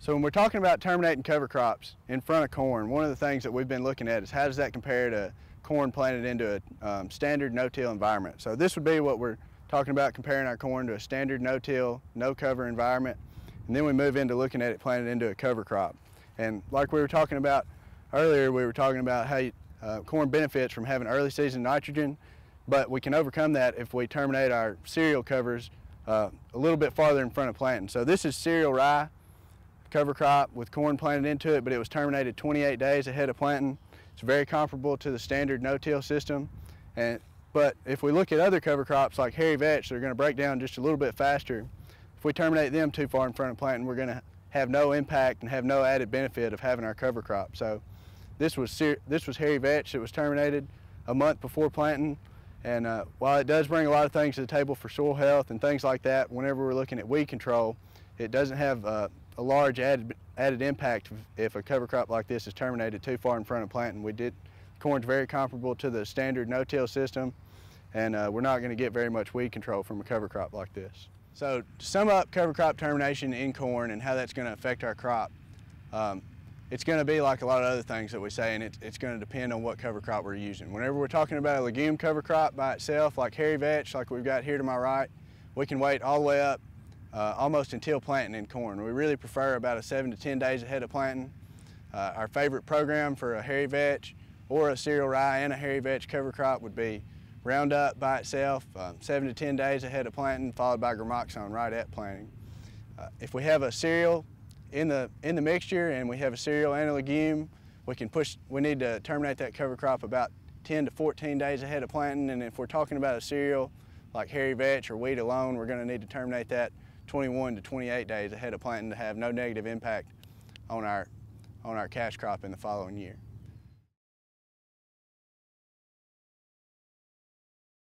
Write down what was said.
So when we're talking about terminating cover crops in front of corn, one of the things that we've been looking at is how does that compare to corn planted into a standard no-till environment. So this would be what we're talking about, comparing our corn to a standard no-till, no-cover environment. And then we move into looking at it planted into a cover crop. And like we were talking about earlier, we were talking about how corn benefits from having early season nitrogen, but we can overcome that if we terminate our cereal covers a little bit farther in front of planting. So this is cereal rye cover crop with corn planted into it, but it was terminated 28 days ahead of planting. It's very comparable to the standard no-till system. But if we look at other cover crops like hairy vetch, they're going to break down just a little bit faster. If we terminate them too far in front of planting, we're going to have no impact and have no added benefit of having our cover crop. So this was hairy vetch that was terminated a month before planting. And while it does bring a lot of things to the table for soil health and things like that, whenever we're looking at weed control, it doesn't have a large added impact if a cover crop like this is terminated too far in front of planting. Corn's very comparable to the standard no-till system, and we're not going to get very much weed control from a cover crop like this. So to sum up cover crop termination in corn and how that's going to affect our crop, it's going to be like a lot of other things that we say, and it's going to depend on what cover crop we're using. Whenever we're talking about a legume cover crop by itself, like hairy vetch, like we've got here to my right, we can wait all the way up almost until planting in corn. We really prefer about 7 to 10 days ahead of planting. Our favorite program for a hairy vetch or a cereal rye and a hairy vetch cover crop would be Roundup by itself, 7 to 10 days ahead of planting, followed by Gramoxone right at planting. If we have a cereal in the mixture and we have a cereal and a legume, we need to terminate that cover crop about 10 to 14 days ahead of planting. And if we're talking about a cereal like hairy vetch or wheat alone, we're going to need to terminate that 21 to 28 days ahead of planting to have no negative impact on our cash crop in the following year.